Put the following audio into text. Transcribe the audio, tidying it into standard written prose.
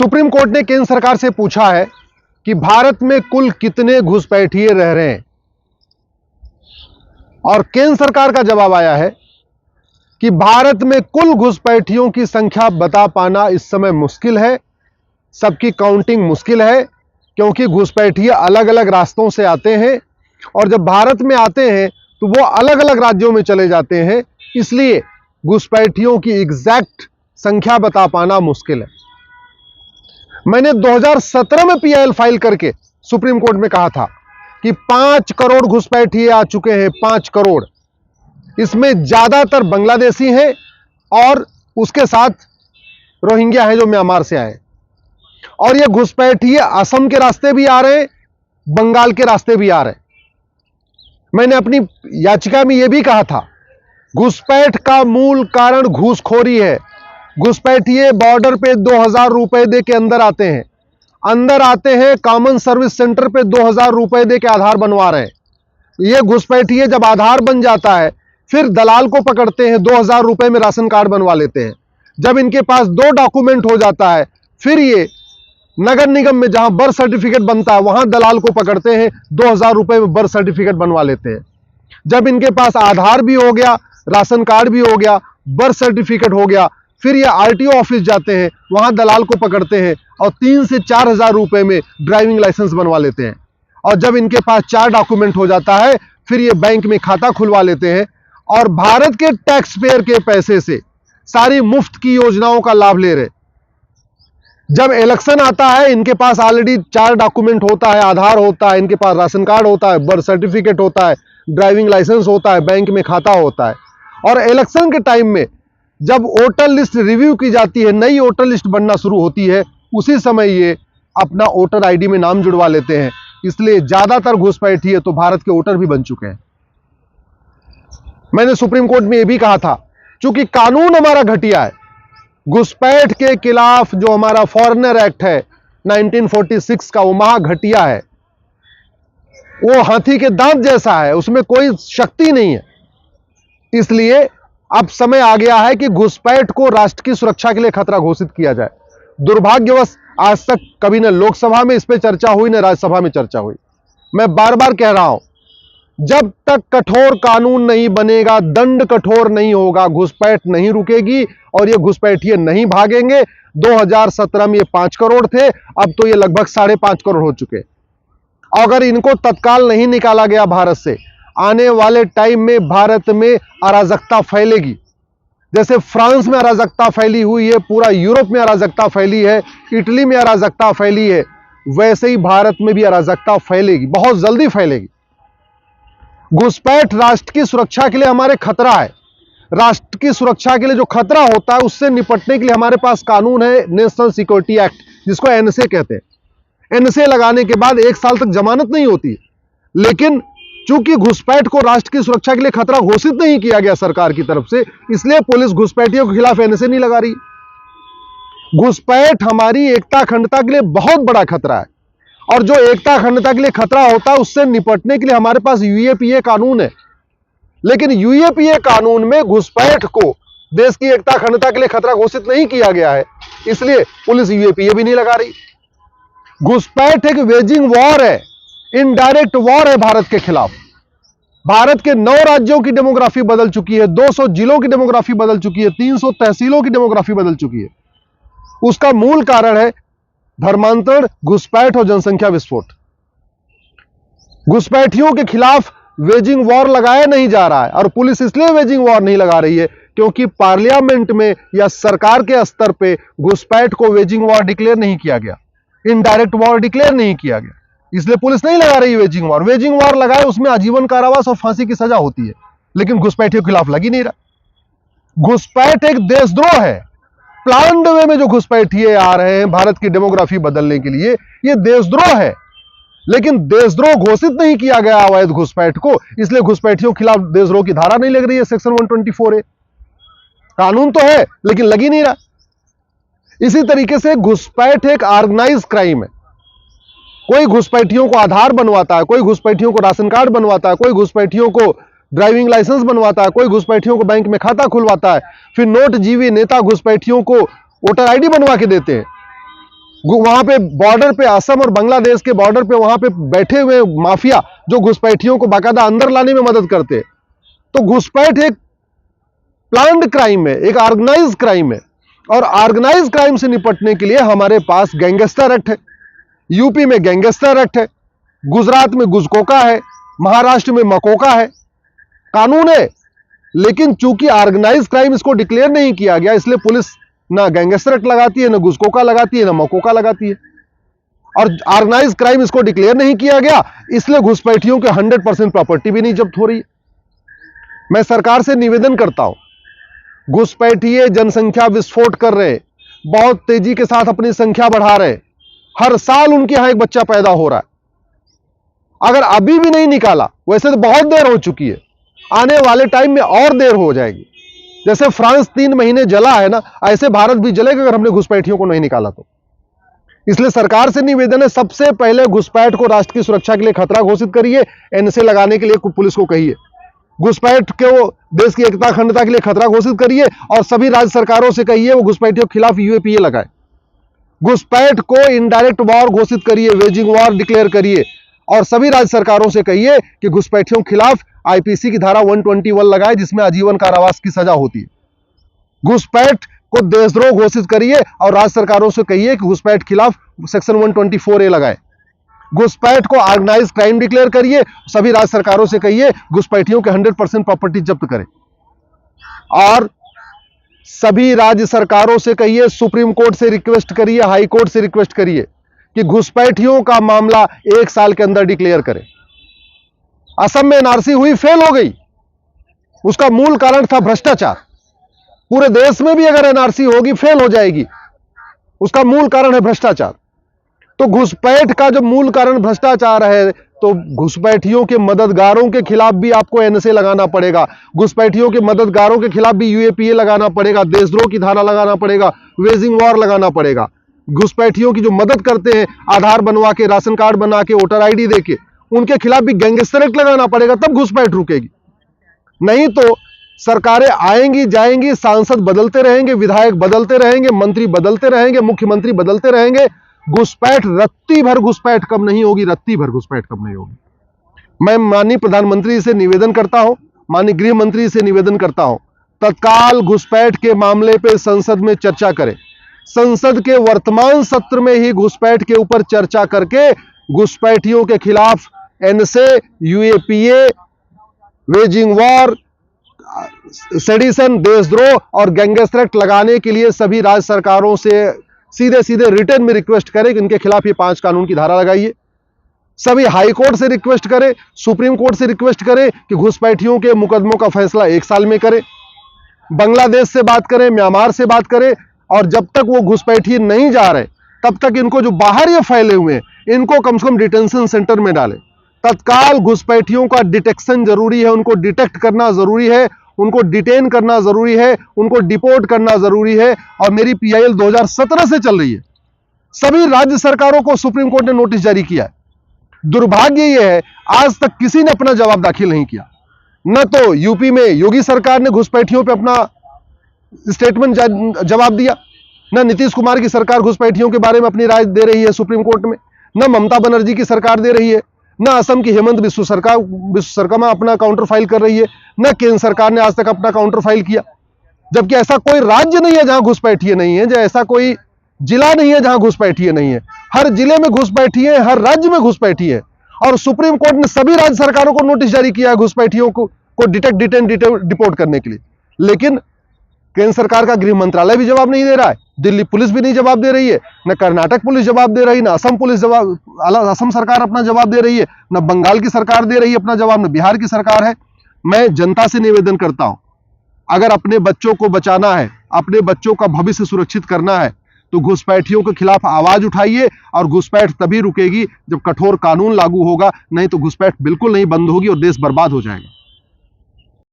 Supreme court ने केंद्र सरकार से पूछा है कि भारत में कुल कितने घुसपैठिए रह रहे हैं, और केंद्र सरकार का जवाब आया है कि भारत में कुल घुसपैठियों की संख्या बता पाना इस समय मुश्किल है। सबकी काउंटिंग मुश्किल है क्योंकि घुसपैठिए अलग अलग रास्तों से आते हैं और जब भारत में आते हैं तो वो अलग अलग राज्यों में चले जाते हैं, इसलिए घुसपैठियों की एग्जैक्ट संख्या बता पाना मुश्किल है। मैंने 2017 में पीआईएल फाइल करके सुप्रीम कोर्ट में कहा था कि 5 करोड़ घुसपैठिए आ चुके हैं, 5 करोड़। इसमें ज्यादातर बांग्लादेशी हैं और उसके साथ रोहिंग्या हैं जो म्यांमार से आए, और ये घुसपैठिए असम के रास्ते भी आ रहे हैं, बंगाल के रास्ते भी आ रहे हैं। मैंने अपनी याचिका में यह भी कहा था घुसपैठ का मूल कारण घूसखोरी है। घुसपैठिए बॉर्डर पे 2000 रुपए दे के अंदर आते हैं, कॉमन सर्विस सेंटर पे 2000 रुपए दे के आधार बनवा रहे हैं। ये घुसपैठिए जब आधार बन जाता है फिर दलाल को पकड़ते हैं, 2000 रुपए में राशन कार्ड बनवा लेते हैं। जब इनके पास 2 डॉक्यूमेंट हो जाता है फिर ये नगर निगम में जहां बर्थ सर्टिफिकेट बनता है वहां दलाल को पकड़ते हैं, 2000 रुपए में बर्थ सर्टिफिकेट बनवा लेते हैं। जब इनके पास आधार भी हो गया, राशन कार्ड भी हो गया, बर्थ सर्टिफिकेट हो गया, फिर ये आरटीओ ऑफिस जाते हैं, वहां दलाल को पकड़ते हैं और 3 से 4000 रुपए में ड्राइविंग लाइसेंस बनवा लेते हैं। और जब इनके पास 4 डॉक्यूमेंट हो जाता है फिर ये बैंक में खाता खुलवा लेते हैं और भारत के टैक्स पेयर के पैसे से सारी मुफ्त की योजनाओं का लाभ ले रहे। जब इलेक्शन आता है इनके पास ऑलरेडी 4 डॉक्यूमेंट होता है, आधार होता है, इनके पास राशन कार्ड होता है, बर्थ सर्टिफिकेट होता है, ड्राइविंग लाइसेंस होता है, बैंक में खाता होता है। और इलेक्शन के टाइम में जब वोटर लिस्ट रिव्यू की जाती है, नई वोटर लिस्ट बनना शुरू होती है, उसी समय ये अपना वोटर आईडी में नाम जुड़वा लेते हैं। इसलिए ज्यादातर घुसपैठिए तो भारत के वोटर भी बन चुके हैं। मैंने सुप्रीम कोर्ट में यह भी कहा था चूंकि कानून हमारा घटिया है, घुसपैठ के खिलाफ जो हमारा फॉरेनर एक्ट है 1946 का, वो महा घटिया है, वो हाथी के दांत जैसा है, उसमें कोई शक्ति नहीं है। इसलिए अब समय आ गया है कि घुसपैठ को राष्ट्र की सुरक्षा के लिए खतरा घोषित किया जाए। दुर्भाग्यवश आज तक कभी न लोकसभा में इस पे चर्चा हुई, न राज्यसभा में चर्चा हुई। मैं बार बार कह रहा हूं, जब तक कठोर कानून नहीं बनेगा, दंड कठोर नहीं होगा, घुसपैठ नहीं रुकेगी और ये घुसपैठिए नहीं भागेंगे। 2017 में ये 5 करोड़ थे, अब तो ये लगभग 5.5 करोड़ हो चुके। अगर इनको तत्काल नहीं निकाला गया भारत से, आने वाले टाइम में भारत में अराजकता फैलेगी। जैसे फ्रांस में अराजकता फैली हुई है, पूरा यूरोप में अराजकता फैली है, इटली में अराजकता फैली है, वैसे ही भारत में भी अराजकता फैलेगी, बहुत जल्दी फैलेगी। घुसपैठ राष्ट्र की सुरक्षा के लिए हमारे खतरा है। राष्ट्र की सुरक्षा के लिए जो खतरा होता है उससे निपटने के लिए हमारे पास कानून है, नेशनल सिक्योरिटी एक्ट, जिसको एनएसए कहते हैं। एनएसए लगाने के बाद 1 साल तक जमानत नहीं होती, लेकिन चूंकि घुसपैठ को राष्ट्र की सुरक्षा के लिए खतरा घोषित नहीं किया गया सरकार की तरफ से, इसलिए पुलिस घुसपैठियों के खिलाफ एनएसए नहीं लगा रही। घुसपैठ हमारी एकता अखंडता के लिए बहुत बड़ा खतरा है, और जो एकता अखंडता के लिए खतरा होता है उससे निपटने के लिए हमारे पास यूएपीए कानून है। लेकिन यूएपीए कानून में घुसपैठ को देश की एकता अखंडता के लिए खतरा घोषित नहीं किया गया है, इसलिए पुलिस यूएपीए भी नहीं लगा रही। घुसपैठ एक वेजिंग वॉर है, इनडायरेक्ट वॉर है भारत के खिलाफ। भारत के 9 राज्यों की डेमोग्राफी बदल चुकी है, 200 जिलों की डेमोग्राफी बदल चुकी है, 300 तहसीलों की डेमोग्राफी बदल चुकी है। उसका मूल कारण है धर्मांतरण, घुसपैठ और जनसंख्या विस्फोट। घुसपैठियों के खिलाफ वेजिंग वॉर लगाया नहीं जा रहा है, और पुलिस इसलिए वेजिंग वॉर नहीं लगा रही है क्योंकि पार्लियामेंट में या सरकार के स्तर पे घुसपैठ को वेजिंग वॉर डिक्लेयर नहीं किया गया, इनडायरेक्ट वॉर डिक्लेयर नहीं किया गया, इसलिए पुलिस नहीं लगा रही वेजिंग वॉर। वेजिंग वॉर लगाए उसमें आजीवन कारावास और फांसी की सजा होती है, लेकिन घुसपैठियों के खिलाफ लग ही नहीं रहा। घुसपैठ एक देशद्रोह है। प्लान्ड वे में जो घुसपैठिए आ रहे हैं भारत की डेमोग्राफी बदलने के लिए, यह देशद्रोह है। लेकिन देशद्रोह घोषित नहीं किया गया अवैध घुसपैठ को, इसलिए घुसपैठियों के खिलाफ देशद्रोह की धारा नहीं लग रही है, सेक्शन 124A। कानून तो है लेकिन लग ही नहीं रहा। इसी तरीके से घुसपैठ एक ऑर्गेनाइज क्राइम है। कोई घुसपैठियों को आधार बनवाता है, कोई घुसपैठियों को राशन कार्ड बनवाता है, कोई घुसपैठियों को ड्राइविंग लाइसेंस बनवाता है, कोई घुसपैठियों को बैंक में खाता खुलवाता है, फिर नोटजीवी नेता घुसपैठियों को वोटर आईडी बनवा के देते हैं। वहां पे बॉर्डर पे, असम और बांग्लादेश के बॉर्डर पे वहां पे बैठे हुए माफिया जो घुसपैठियों को बाकायदा अंदर लाने में मदद करते हैं। तो घुसपैठ एक प्लान्ड क्राइम है, एक ऑर्गेनाइज क्राइम है, और ऑर्गेनाइज क्राइम से निपटने के लिए हमारे पास गैंगस्टर एक्ट है। यूपी में गैंगस्टर एक्ट है, गुजरात में गुजकोका है, महाराष्ट्र में मकोका है, कानून है। लेकिन चूंकि ऑर्गेनाइज क्राइम इसको डिक्लेयर नहीं किया गया, इसलिए पुलिस ना गैंगस्टर एक्ट लगाती है, ना गुजकोका लगाती है, ना मकोका लगाती है। और ऑर्गेनाइज क्राइम इसको डिक्लेयर नहीं किया गया, इसलिए घुसपैठियों के 100% प्रॉपर्टी भी नहीं जब्त हो रही। मैं सरकार से निवेदन करता हूं, घुसपैठिए जनसंख्या विस्फोट कर रहे, बहुत तेजी के साथ अपनी संख्या बढ़ा रहे। हर साल उनके यहां एक बच्चा पैदा हो रहा है। अगर अभी भी नहीं निकाला, वैसे तो बहुत देर हो चुकी है, आने वाले टाइम में और देर हो जाएगी। जैसे फ्रांस 3 महीने जला है ना, ऐसे भारत भी जलेगा अगर हमने घुसपैठियों को नहीं निकाला तो। इसलिए सरकार से निवेदन है, सबसे पहले घुसपैठ को राष्ट्र की सुरक्षा के लिए खतरा घोषित करिए, एनएसए लगाने के लिए पुलिस को कहिए। घुसपैठ को देश की एकता अखंडता के लिए खतरा घोषित करिए, और सभी राज्य सरकारों से कहिए वो घुसपैठियों के खिलाफ यूएपीए लगाए। घुसपैठ को इनडायरेक्ट वॉर घोषित करिए, वेजिंग वॉर डिक्लेयर करिए, और सभी राज्य सरकारों से कहिए कि घुसपैठियों के खिलाफ आईपीसी की धारा 121 लगाए, जिसमें आजीवन कारावास की सजा होती है। घुसपैठ को देशद्रोह घोषित करिए, और राज्य सरकारों से कहिए कि घुसपैठ खिलाफ सेक्शन 124A लगाए। घुसपैठ को ऑर्गेनाइज क्राइम डिक्लेयर करिए, सभी राज्य सरकारों से कहिए घुसपैठियों के 100% प्रॉपर्टी जब्त करें। और सभी राज्य सरकारों से कहिए, सुप्रीम कोर्ट से रिक्वेस्ट करिए, हाई कोर्ट से रिक्वेस्ट करिए कि घुसपैठियों का मामला 1 साल के अंदर डिक्लेयर करें। असम में एनआरसी हुई, फेल हो गई, उसका मूल कारण था भ्रष्टाचार। पूरे देश में भी अगर एनआरसी होगी, फेल हो जाएगी, उसका मूल कारण है भ्रष्टाचार। तो घुसपैठ का जो मूल कारण भ्रष्टाचार है, तो घुसपैठियों के मददगारों के खिलाफ भी आपको एनएसए लगाना पड़ेगा, घुसपैठियों के मददगारों के खिलाफ भी यूएपीए लगाना पड़ेगा, देशद्रोह की धारा लगाना पड़ेगा, वेजिंग वॉर लगाना पड़ेगा। घुसपैठियों की जो मदद करते हैं, आधार बनवा के, राशन कार्ड बना के, वोटर आईडी देके, उनके खिलाफ भी गैंगस्टर एक्ट लगाना पड़ेगा, तब घुसपैठ रुकेगी। नहीं तो सरकारें आएंगी जाएंगी, सांसद बदलते रहेंगे, विधायक बदलते रहेंगे, मंत्री बदलते रहेंगे, मुख्यमंत्री बदलते रहेंगे, घुसपैठ रत्ती भर घुसपैठ कम नहीं होगी, रत्ती भर घुसपैठ कम नहीं होगी। मैं माननीय प्रधानमंत्री से निवेदन करता हूं, माननीय गृह मंत्री से निवेदन करता हूं, तत्काल घुसपैठ के मामले पे संसद में चर्चा करें। संसद के वर्तमान सत्र में ही घुसपैठ के ऊपर चर्चा करके घुसपैठियों के खिलाफ NSA, UAPA, waging war, sedition, देशद्रोह और गैंगस्टर एक्ट लगाने के लिए सभी राज्य सरकारों से सीधे सीधे रिटर्न में रिक्वेस्ट करें कि इनके खिलाफ ये 5 कानून की धारा लगाइए। सभी हाई कोर्ट से रिक्वेस्ट करें, सुप्रीम कोर्ट से रिक्वेस्ट करें कि घुसपैठियों के मुकदमों का फैसला 1 साल में करें। बांग्लादेश से बात करें, म्यांमार से बात करें, और जब तक वो घुसपैठिए नहीं जा रहे, तब तक इनको जो बाहर ये फैले हुए हैं, इनको कम से कम डिटेंशन सेंटर में डालें। तत्काल घुसपैठियों का डिटेक्शन जरूरी है, उनको डिटेक्ट करना जरूरी है, उनको डिटेन करना जरूरी है, उनको डिपोर्ट करना जरूरी है। और मेरी पीआईएल 2017 से चल रही है, सभी राज्य सरकारों को सुप्रीम कोर्ट ने नोटिस जारी किया है। दुर्भाग्य यह है, आज तक किसी ने अपना जवाब दाखिल नहीं किया। न तो यूपी में योगी सरकार ने घुसपैठियों पे अपना स्टेटमेंट जवाब दिया, न नीतीश कुमार की सरकार घुसपैठियों के बारे में अपनी राय दे रही है सुप्रीम कोर्ट में, न ममता बनर्जी की सरकार दे रही है, न असम की हेमंत बिस्व सरकार अपना काउंटर फाइल कर रही है, न केंद्र सरकार ने आज तक अपना काउंटर फाइल किया। जबकि ऐसा कोई राज्य नहीं है जहां घुसपैठिए नहीं है, ऐसा कोई जिला नहीं है जहां घुसपैठिए नहीं है। हर जिले में घुसपैठिए, हर राज्य में घुसपैठिए, और सुप्रीम कोर्ट ने सभी राज्य सरकारों को नोटिस जारी किया है घुसपैठियों को डिटेक्ट, डिटेन, डिपोर्ट करने के लिए। लेकिन केंद्र सरकार का गृह मंत्रालय भी जवाब नहीं दे रहा है, दिल्ली पुलिस भी नहीं जवाब दे रही है, न कर्नाटक पुलिस जवाब दे रही है, न असम पुलिस असम सरकार अपना जवाब दे रही है, न बंगाल की सरकार दे रही है अपना जवाब, न बिहार की सरकार है। मैं जनता से निवेदन करता हूं, अगर अपने बच्चों को बचाना है, अपने बच्चों का भविष्य सुरक्षित करना है, तो घुसपैठियों के खिलाफ आवाज उठाइए। और घुसपैठ तभी रुकेगी जब कठोर कानून लागू होगा, नहीं तो घुसपैठ बिल्कुल नहीं बंद होगी और देश बर्बाद हो जाएगा।